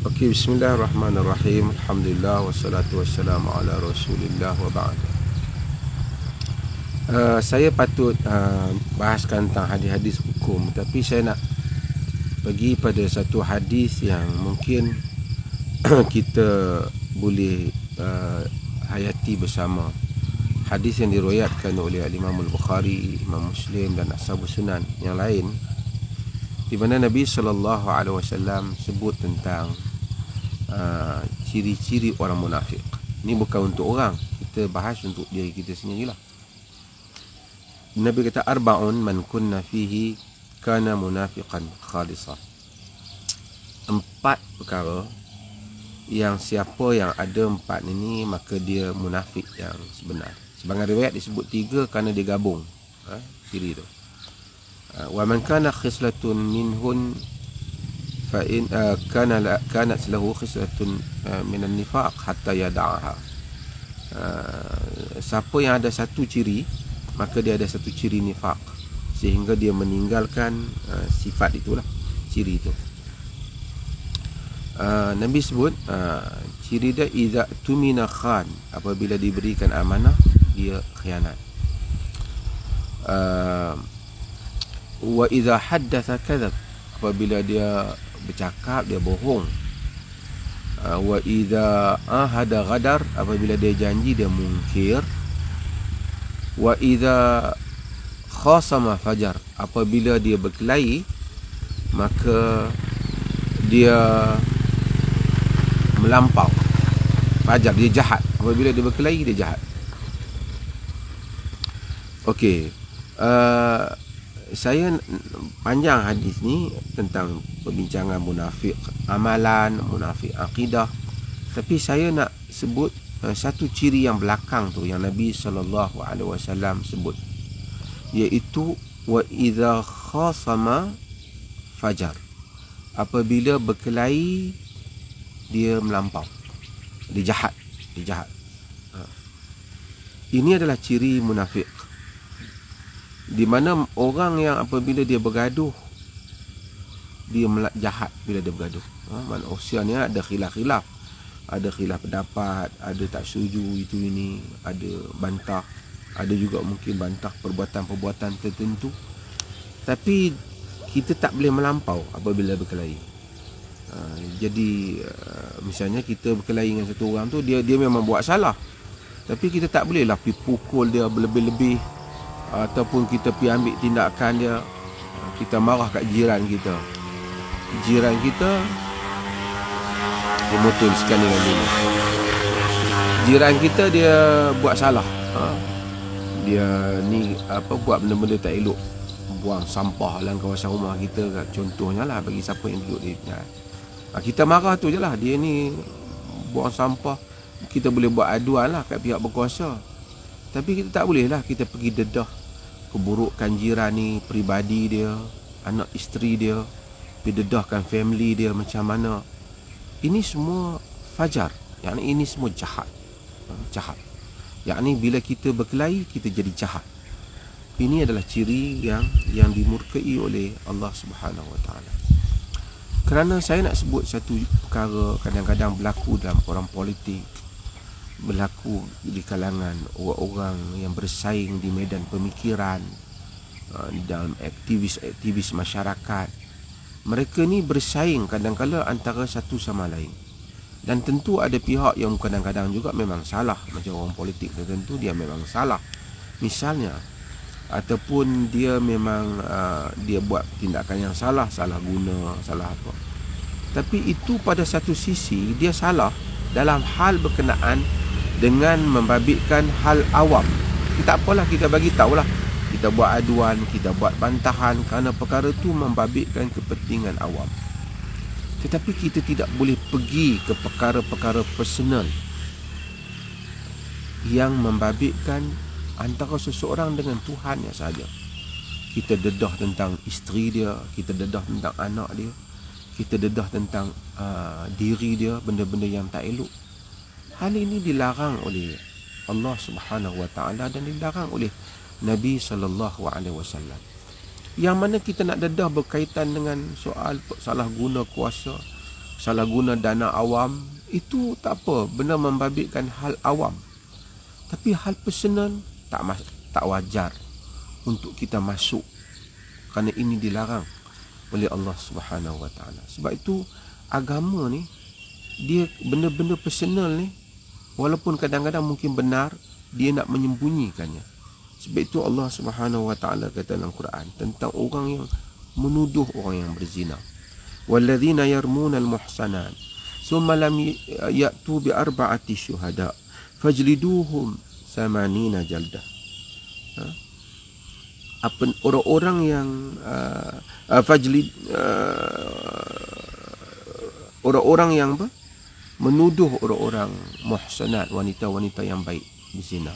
Okey, bismillahirrahmanirrahim. Alhamdulillah wassalatu wassalamu ala Rasulillah wa ba'd. Saya patut bahaskan tentang hadis-hadis hukum, tapi saya nak pergi pada satu hadis yang mungkin kita boleh hayati bersama. Hadis yang diriwayatkan oleh Imam Al-Bukhari, Imam Muslim dan Ashabus Sunan yang lain, di mana Nabi SAW sebut tentang ciri-ciri orang munafik. Ini bukan untuk orang, kita bahas untuk diri kita sendirilah. Nabi kata arba'un man kunna fihi kana munafiqan khalisah. 4 perkara yang siapa yang ada 4 ini, maka dia munafik yang sebenar. Sebagai riwayat disebut 3 kerana dia gabung ciri itu. Wa man kana khislatun minhun fa in kanat lahu khislatun minan nifaq hatta yada'aha. Siapa yang ada satu ciri, maka dia ada satu ciri nifaq, sehingga dia meninggalkan sifat itulah, ciri itu. Nabi sebut ciri dia idza tumina khan, apabila diberikan amanah dia khianat. Wa idza haddatha kadzab, apabila dia bercakap dia bohong. Wa idza ahada ghadar, apabila dia janji dia mungkir. Wa idza khasama fajar, apabila dia berkelahi maka dia melampau. Fajar, dia jahat. Apabila dia berkelahi dia jahat. Okey, saya panjang hadis ni tentang perbincangan munafik amalan, munafik akidah, tapi saya nak sebut satu ciri yang belakang tu yang Nabi SAW sebut, iaitu wa idza khasama fajar, apabila berkelahi dia melampau, dia jahat. Ini adalah ciri munafik, di mana orang yang apabila dia bergaduh dia jahat. Bila dia bergaduh, manusia ni ada khilaf-khilaf, ada khilaf pendapat, ada tak setuju itu ini, ada bantah, ada juga mungkin bantah perbuatan-perbuatan tertentu, tapi kita tak boleh melampau apabila berkelahi. Jadi misalnya kita berkelahi dengan satu orang tu, dia memang buat salah, tapi kita tak boleh lah pergi pukul dia berlebih-lebih, ataupun kita pergi ambil tindakan dia. Kita marah kat jiran kita, dia motor sekali dengan dia. Jiran kita dia buat salah, dia ni buat benda-benda tak elok, buang sampah dalam kawasan rumah kita, contohnya lah, bagi siapa yang duduk di kita marah tu je lah, dia ni buang sampah. Kita boleh buat aduan lah kat pihak berkuasa, tapi kita tak boleh lah kita pergi dedah keburukan jiran ni, peribadi dia, anak isteri dia, pergi dedahkan family dia macam mana. Ini semua fajar, yakni ini semua jahat. Yakni bila kita berkelahi kita jadi jahat. Ini adalah ciri yang dimurkai oleh Allah Subhanahu Wa Taala. Kerana saya nak sebut satu perkara kadang-kadang berlaku dalam orang politik, berlaku di kalangan orang-orang yang bersaing di medan pemikiran, dalam aktivis masyarakat. Mereka ni bersaing kadang-kadang antara satu sama lain, dan tentu ada pihak yang kadang-kadang juga memang salah. Macam orang politik tertentu, dia memang salah misalnya, ataupun dia memang dia buat tindakan yang salah guna, salah apa. Tapi itu pada satu sisi dia salah dalam hal berkenaan dengan membabitkan hal awam. Kita apalah, kita bagi tahulah, kita buat aduan, kita buat bantahan, kerana perkara itu membabitkan kepentingan awam. Tetapi kita tidak boleh pergi ke perkara-perkara personal yang membabitkan antara seseorang dengan Tuhannya sahaja. Kita dedah tentang isteri dia, kita dedah tentang anak dia, kita dedah tentang diri dia, benda-benda yang tak elok. Hal ini dilarang oleh Allah Subhanahu Wa Taala dan dilarang oleh Nabi sallallahu alaihi wasallam. Yang mana kita nak dedah berkaitan dengan soal salah guna kuasa, salah guna dana awam, itu tak apa, benda membabitkan hal awam. Tapi hal personal tak wajar untuk kita masuk, kerana ini dilarang oleh Allah Subhanahu Wa Taala. Sebab itu agama ni, dia benda-benda personal ni, walaupun kadang-kadang mungkin benar, dia nak menyembunyikannya. Sebab itu Allah Subhanahu Wa Taala kata dalam Quran tentang orang yang menuduh orang yang berzina. Walladzina yarmuna al-muhsanat thumma lam ya'tu bi arba'ati syuhada fajliduhum 80 jaldah. Apa orang-orang yang orang-orang yang menuduh orang-orang muhsanat, wanita-wanita yang baik berzina.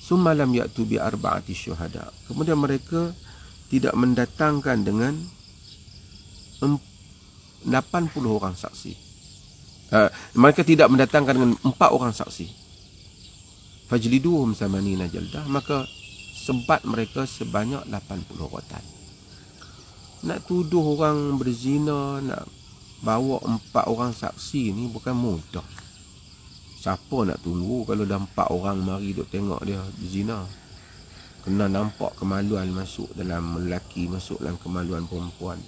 Summa lam ya'tu bi arba'ati syuhada. Kemudian mereka tidak mendatangkan dengan 80 orang saksi. Mereka tidak mendatangkan dengan 4 orang saksi. Fajliduhum 80 jaldah, maka sebat mereka sebanyak 80 rotan. Nak tuduh orang berzina, nak bawa 4 orang saksi ni bukan mudah. Siapa nak tunggu kalau dah 4 orang mari duk tengok dia berzina? Kena nampak kemaluan masuk dalam lelaki, masuk dalam kemaluan perempuan.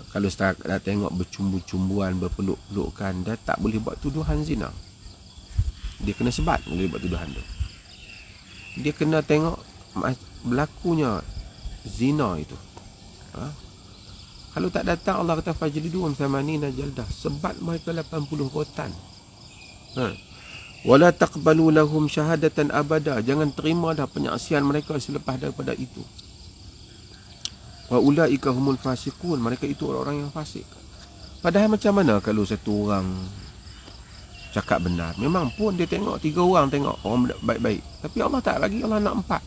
Kalau setakat dah tengok bercumbu-cumbuan, berpeluk-pelukan, dah tak boleh buat tuduhan zina. Dia kena sebat boleh buat tuduhan tu. Dia kena tengok berlakunya zina itu. Kalau tak datang, Allah kata fajliduhum 80 jaldah, sebat mereka 80 rotan. Wala taqbalu lahum syahadatan abada, jangan terima dah penyaksian mereka selepas daripada itu. Wa ulaika humul fasiqun, mereka itu orang-orang yang fasik. Padahal macam mana kalau satu orang cakap benar, memang pun dia tengok 3 orang tengok orang baik-baik, tapi Allah tak lagi, Allah nak 4.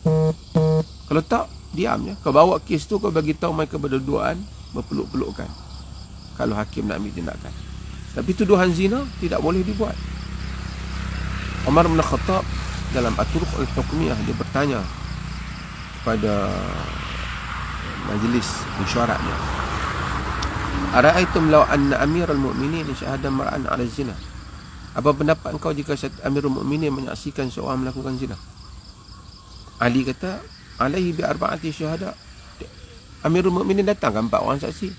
Kalau tak, diam je. Kau bawa kes tu, kau bagi tahu mereka berduaan, berpeluk-pelukan, kalau hakim nak ambil tindakan. Tapi tuduhan zina tidak boleh dibuat. Umar bin Khattab dalam At-Turuq Al-Hukmiyah, dia bertanya kepada majlis mesyuaratnya, ara'aitum law anna amiral mu'minin syahada mar'an 'ala zina, apa pendapat engkau jika Amirul Mukminin menyaksikan seorang melakukan zina? Ali kata, alaihi bi arba'ati syuhada, Amirul Mukminin datangkan 4 orang saksi.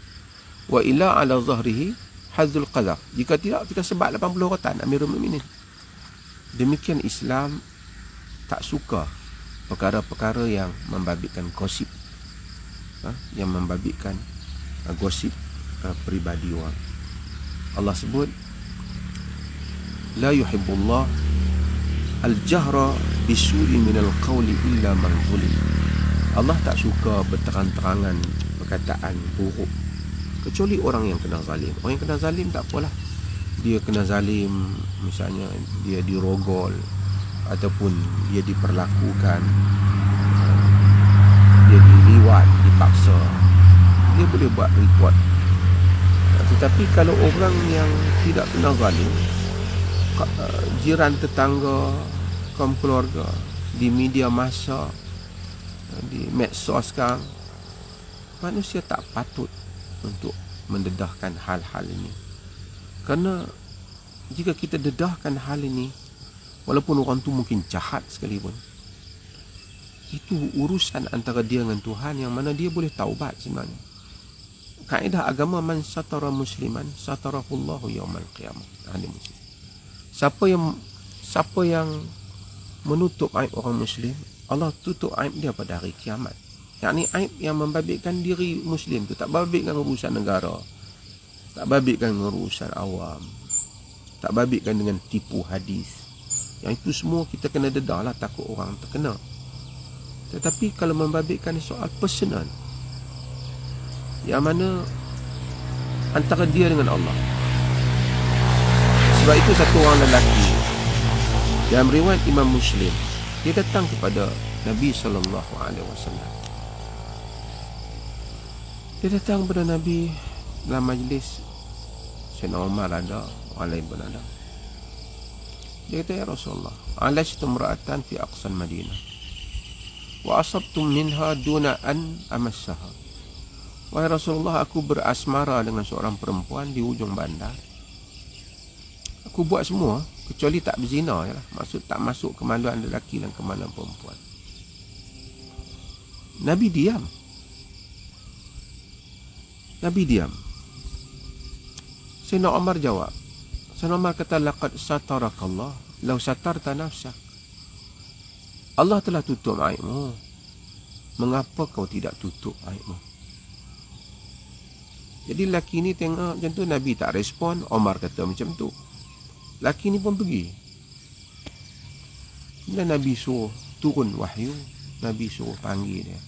Wa ila ala zahrihi hadzul qadhaf, jika tidak kita sebat 80 rotan Amirul Mukminin. Demikian Islam tak suka perkara-perkara yang membabitkan gosip, yang membabitkan gosip peribadi orang. Allah sebut, la yuhibbullah al-jahra bisu'i minal qawli illa man zulim. Allah tak suka berterang-terangan perkataan buruk kecuali orang yang kena zalim. Orang yang kena zalim tak apalah, dia kena zalim, misalnya dia dirogol ataupun dia diperlakukan, dia diliwat, dipaksa, dia boleh buat report. Tetapi kalau orang yang tidak kena zalim, jiran tetangga, kaum keluarga, di media massa, di medsos sekarang, manusia tak patut untuk mendedahkan hal-hal ini. Kerana jika kita dedahkan hal ini, walaupun orang tu mungkin jahat sekalipun, itu urusan antara dia dengan Tuhan, yang mana dia boleh taubat sebenarnya. Kaedah agama, man satara musliman satarahullahu yaumal qiyamah. Siapa yang menutup aib orang muslim, Allah tutup aib dia pada hari kiamat. Yakni aib yang membabitkan diri muslim tu, tak babitkan urusan negara, tak babitkan urusan awam, tak babitkan dengan tipu hadis. Yang itu semua kita kena dedah lah, takut orang terkena. Tetapi kalau membabitkan soal personal, yang mana antara dia dengan Allah. Sebab itu satu orang lelaki dalam riwayat Imam Muslim, dia datang kepada Nabi SAW. Dia datang kepada Nabi dalam majlis. Sayyidina Umar ada, orang lain pun ada. Dia kata, ya Rasulullah, alashtum ra'atan fi aqsal Madinah wa asabtum minha duna an amassaha. Wahai Rasulullah, aku berasmara dengan seorang perempuan di ujung bandar. Aku buat semua kecuali tak berzina je lah. Maksud tak masuk kemaluan lelaki dan kemaluan perempuan. Nabi diam. Nabi diam. Sayyidina Umar jawab. Sayyidina Umar kata, laqad satarakallah law satarta nafsak. Allah telah tutup aibmu. Mengapa kau tidak tutup aibmu? Jadi lelaki ni tengok macam tu, Nabi tak respon. Omar kata macam tu. Lelaki ni pun pergi. Bila Nabi suruh turun wahyu, Nabi suruh panggil dia.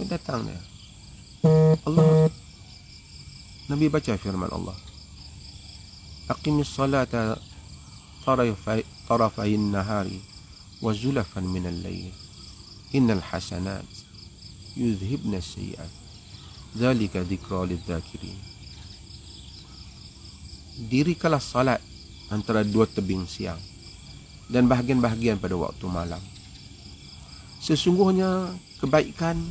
Dia datang dia. Allah, Nabi baca firman Allah. Aqimis salata tarafayin nahari wa zulafan minal layl. Innal hasanat yudhibna sayyi'at. Zalika dzikra lidzakirin. Dirikanlah salat antara dua tebing siang dan bahagian-bahagian pada waktu malam. Sesungguhnya kebaikan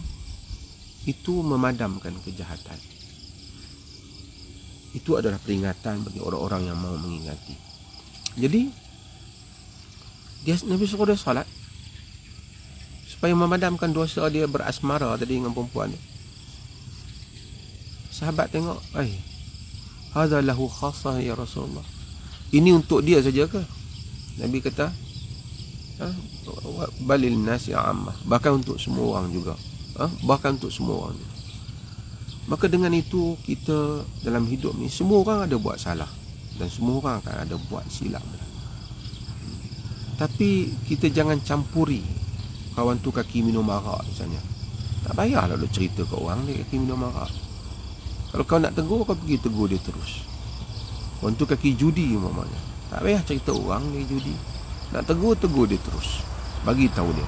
itu memadamkan kejahatan. Itu adalah peringatan bagi orang-orang yang mau mengingati. Jadi Nabi suruh dia salat supaya memadamkan dosa dia berasmara tadi dengan perempuan dia. Sahabat tengok, hadza lahu khassah ya Rasulullah. Ini untuk dia saja ke? Nabi kata, balil nasi ammah, bahkan untuk semua orang juga. Bahkan untuk semua orang. Maka dengan itu kita dalam hidup ni semua orang ada buat salah dan semua orang akan ada buat silap. Tapi kita jangan campuri kawan tu kaki minum arak misalnya. Tak payahlah lu cerita ke orang dia kaki minum arak. Kalau kau nak tegur, kau pergi tegur dia terus. Kawan tu kaki judi umpamanya. Tak payah cerita orang dia judi. Nak tegur, tegur dia terus. Bagi tahu dia.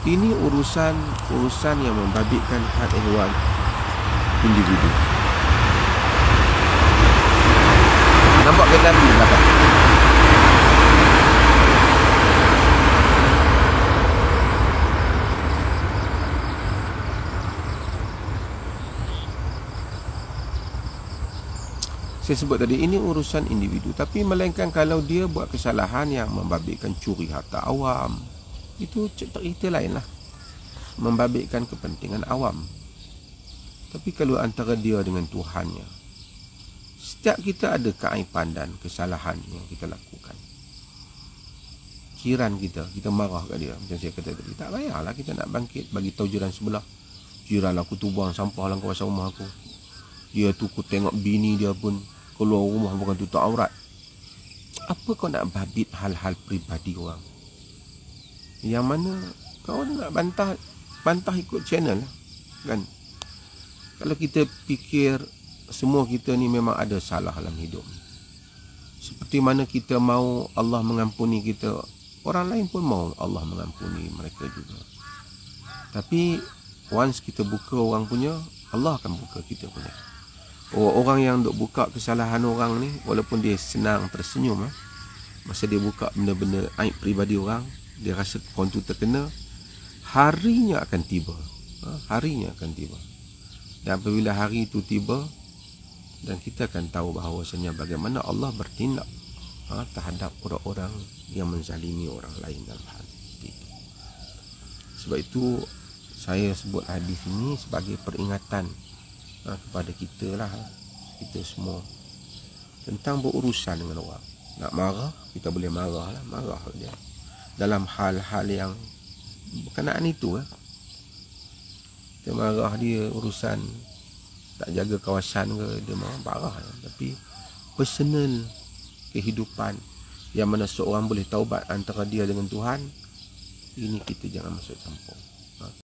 Ini urusan yang membabitkan hak ehwal individu. Nampak kereta api di belakang? Saya sebut tadi, ini urusan individu. Tapi melainkan kalau dia buat kesalahan yang membabitkan curi harta awam, itu cerita lain lah. Membabitkan kepentingan awam. Tapi kalau antara dia dengan Tuhannya, setiap kita ada keaiban dan kesalahan yang kita lakukan. Jiran kita marah kat dia. Macam saya kata tadi, tak payahlah kita nak bangkit bagi tahu jiran sebelah. Jiran aku tu buang sampah dalam kawasan rumah aku. Dia tu aku tengok bini dia pun keluar rumah bukan tutup aurat. Apa kau nak babit hal-hal peribadi orang? Yang mana kau nak bantah ikut channel lah, kan? Kalau kita fikir semua kita ni memang ada salah dalam hidup. Seperti mana kita mau Allah mengampuni kita, orang lain pun mau Allah mengampuni mereka juga. Tapi once kita buka orang punya, Allah akan buka kita punya. Orang yang duk buka kesalahan orang ni, walaupun dia senang tersenyum, masa dia buka benda-benda aib peribadi orang, dia rasa orang tu terkena, harinya akan tiba. Harinya akan tiba. Dan apabila hari itu tiba, dan kita akan tahu bahawasanya bagaimana Allah bertindak terhadap orang-orang yang menzalimi orang lain dalam hal itu. Sebab itu saya sebut hadis ini sebagai peringatan kepada kita lah, kita semua, tentang berurusan dengan orang. Nak marah, kita boleh marah lah, marah dia dalam hal-hal yang berkenaan itu. Kita marah dia urusan tak jaga kawasan ke, dia marah lah. Tapi personal kehidupan yang mana seorang boleh taubat antara dia dengan Tuhan, ini kita jangan masuk campur.